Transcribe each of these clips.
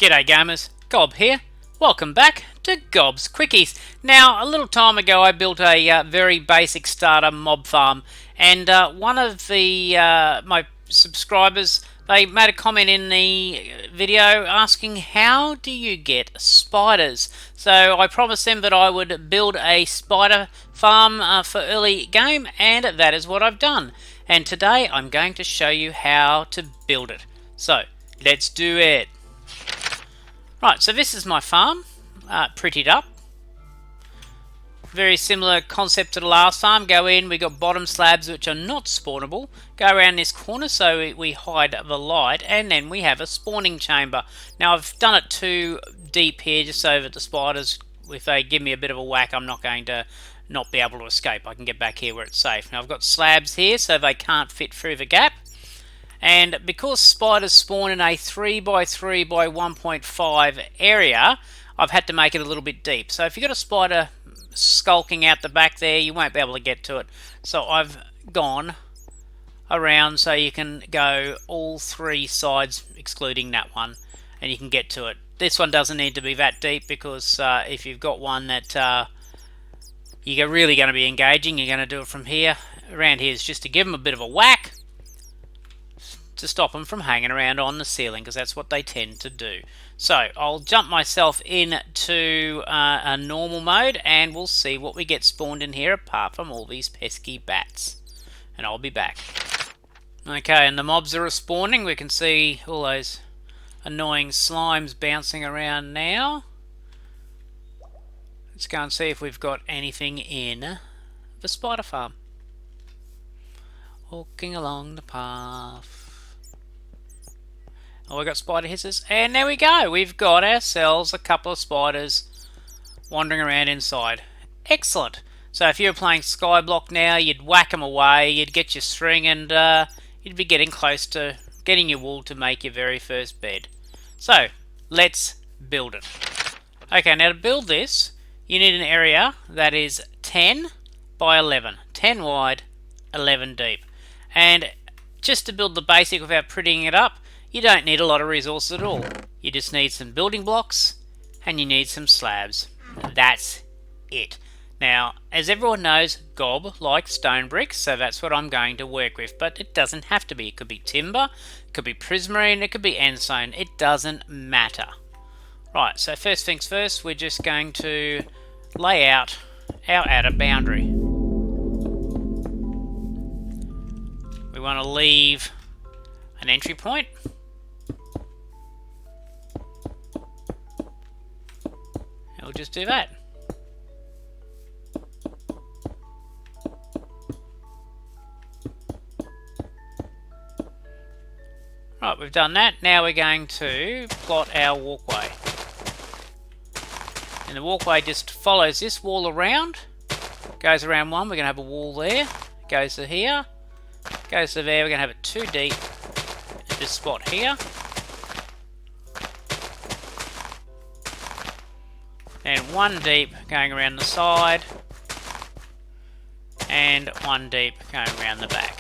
G'day gamers, Gob here. Welcome back to Gob's Quickies. Now, a little time ago I built a very basic starter mob farm, and one of the my subscribers, they made a comment in the video asking how do you get spiders. So I promised them that I would build a spider farm for early game, and that is what I've done. And today I'm going to show you how to build it. So let's do it. Right, so this is my farm, prettied up. Very similar concept to the last farm. Go in, we got bottom slabs which are not spawnable. Go around this corner so we hide the light, and then we have a spawning chamber. Now I've done it too deep here just so that the spiders, if they give me a bit of a whack, I'm not going to not be able to escape. I can get back here where it's safe. Now I've got slabs here so they can't fit through the gap. And because spiders spawn in a 3x3 by 1.5 area, I've had to make it a little bit deep. So if you've got a spider skulking out the back there, you won't be able to get to it. So I've gone around so you can go all three sides, excluding that one, and you can get to it. This one doesn't need to be that deep because if you've got one that you're really going to be engaging, you're going to do it from here. Around here is just to give them a bit of a whack, to stop them from hanging around on the ceiling, because that's what they tend to do. So I'll jump myself into a normal mode and we'll see what we get spawned in here apart from all these pesky bats. And I'll be back. Okay, and the mobs are spawning. We can see all those annoying slimes bouncing around now. Let's go and see if we've got anything in the spider farm. Walking along the path. Oh, we got spider hisses, and there we go. We've got ourselves a couple of spiders wandering around inside. Excellent. So if you were playing Skyblock now, you'd whack them away, you'd get your string, and you'd be getting close to getting your wool to make your very first bed. So let's build it. Okay, now to build this, you need an area that is 10 by 11. 10 wide, 11 deep. And just to build the basic without prettying it up, you don't need a lot of resources at all. You just need some building blocks and you need some slabs. That's it. Now, as everyone knows, Gob likes stone bricks, so that's what I'm going to work with. But it doesn't have to be. It could be timber, it could be prismarine, it could be endstone. It doesn't matter. Right, so first things first, we're just going to lay out our outer boundary. We want to leave an entry point. We'll just do that. Right, we've done that. Now we're going to plot our walkway. And the walkway just follows this wall around. Goes around one, we're going to have a wall there. Goes to here. Goes to there, we're going to have it 2 deep at this spot here. And 1 deep going around the side, and 1 deep going around the back.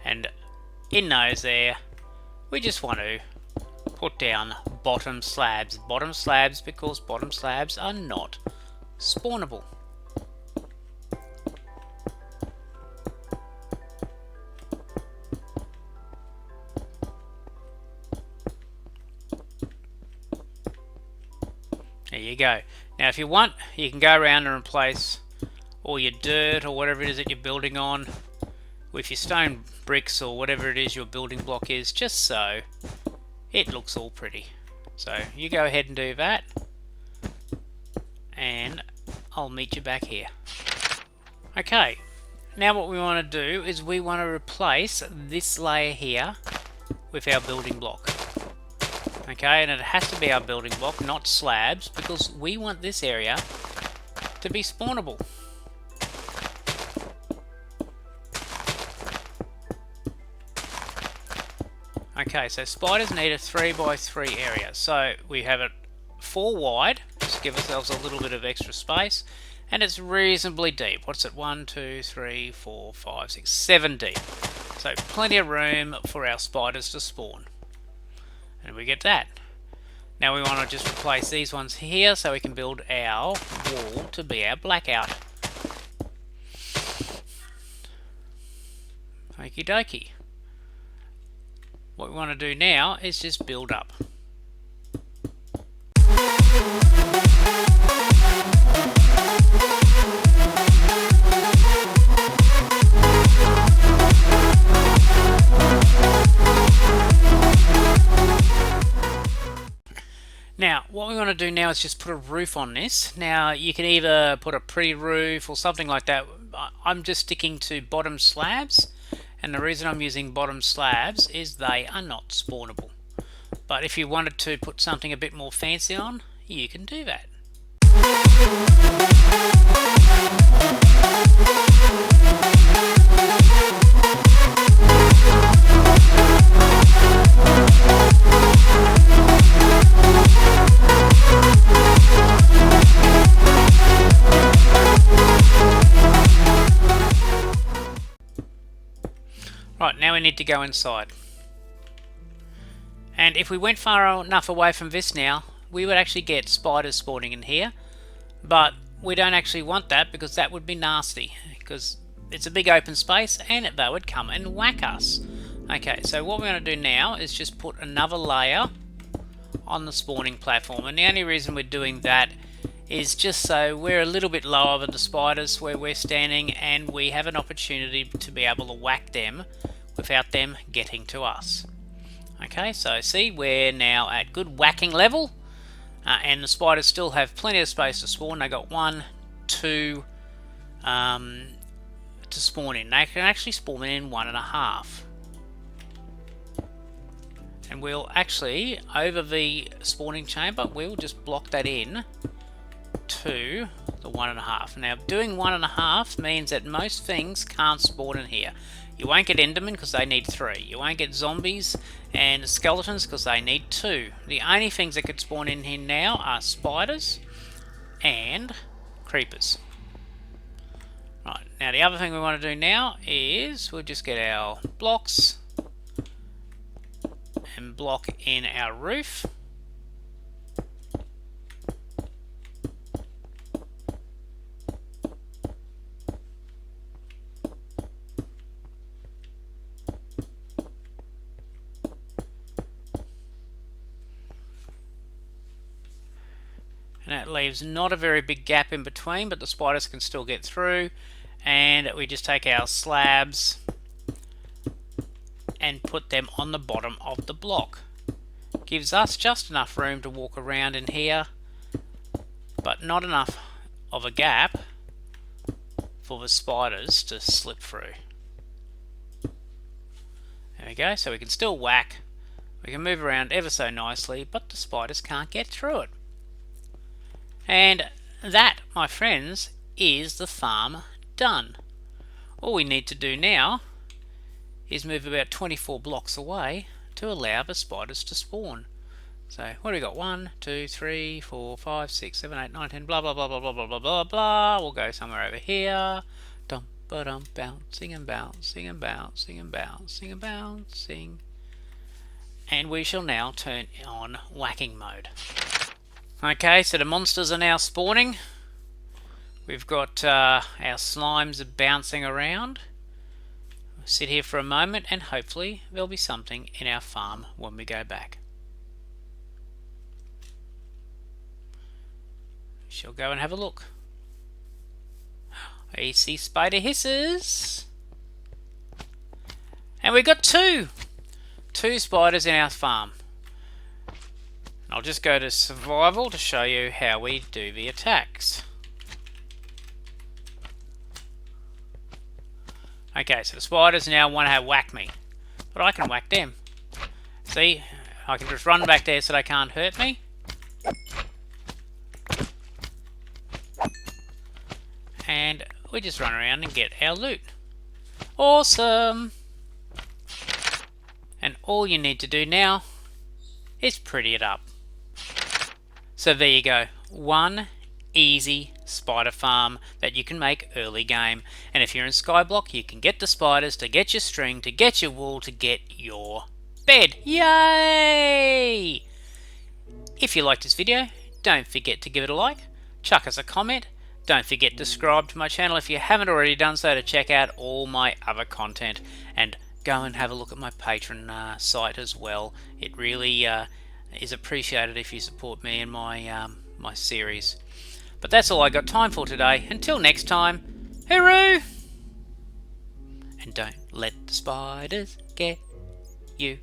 And in those there, we just want to put down bottom slabs. Bottom slabs because bottom slabs are not spawnable. There you go. Now if you want, you can go around and replace all your dirt or whatever it is that you're building on with your stone bricks or whatever it is your building block is, just so it looks all pretty. So you go ahead and do that, and I'll meet you back here. Okay, now what we want to do is we want to replace this layer here with our building block. Okay, and it has to be our building block, not slabs, because we want this area to be spawnable. Okay, so spiders need a 3x3 area. So we have it 4 wide, just to give ourselves a little bit of extra space, and it's reasonably deep. What's it? 1, 2, 3, 4, 5, 6, 7 deep. So plenty of room for our spiders to spawn. And we get that. Now we want to just replace these ones here so we can build our wall to be our blackout. Okie dokie. What we want to do now is just build up. Now, what we want to do now is just put a roof on this. Now, you can either put a pretty roof or something like that. I'm just sticking to bottom slabs, and the reason I'm using bottom slabs is they are not spawnable. But if you wanted to put something a bit more fancy on, you can do that. Right, now we need to go inside. And if we went far enough away from this now, we would actually get spiders spawning in here. But we don't actually want that because that would be nasty. Because it's a big open space and they would come and whack us. Okay, so what we're going to do now is just put another layer on the spawning platform. And the only reason we're doing that is just so we're a little bit lower than the spiders where we're standing and we have an opportunity to be able to whack them without them getting to us. Okay, so see, we're now at good whacking level, and the spiders still have plenty of space to spawn. They got 1, 2 to spawn in. They can actually spawn in 1.5. And we'll actually, over the spawning chamber, we'll just block that in to the 1.5. Now, doing 1.5 means that most things can't spawn in here. You won't get Endermen because they need 3. You won't get zombies and skeletons because they need 2. The only things that could spawn in here now are spiders and creepers. Right, now the other thing we want to do now is we'll just get our blocks and block in our roof. And that leaves not a very big gap in between, but the spiders can still get through. And we just take our slabs and put them on the bottom of the block. Gives us just enough room to walk around in here, but not enough of a gap for the spiders to slip through. There we go, so we can still whack. We can move around ever so nicely, but the spiders can't get through it. And that, my friends, is the farm done. All we need to do now is move about 24 blocks away to allow the spiders to spawn. So what do we got? 1, 2, 3, 4, 5, 6, 7, 8, 9, 10, blah blah blah blah blah blah blah blah blah. We'll go somewhere over here. Dum ba dum, bouncing and bouncing and bouncing and bouncing and bouncing. And we shall now turn on whacking mode. Okay, so the monsters are now spawning. We've got our slimes bouncing around. We'll sit here for a moment and hopefully there'll be something in our farm when we go back. We shall go and have a look. I see spider hisses. And we got two spiders in our farm. I'll just go to survival to show you how we do the attacks. Okay, so the spiders now want to whack me, but I can whack them. See, I can just run back there so they can't hurt me. And we just run around and get our loot. Awesome! And all you need to do now is pretty it up. So there you go, one easy spider farm that you can make early game. And if you're in Skyblock, you can get the spiders to get your string, to get your wool, to get your bed. Yay! If you liked this video, don't forget to give it a like, chuck us a comment, don't forget to subscribe to my channel if you haven't already done so to check out all my other content, and go and have a look at my Patreon site as well. It really is appreciated if you support me and my my series. But that's all I got time for today. Until next time, hooroo! And don't let the spiders get you.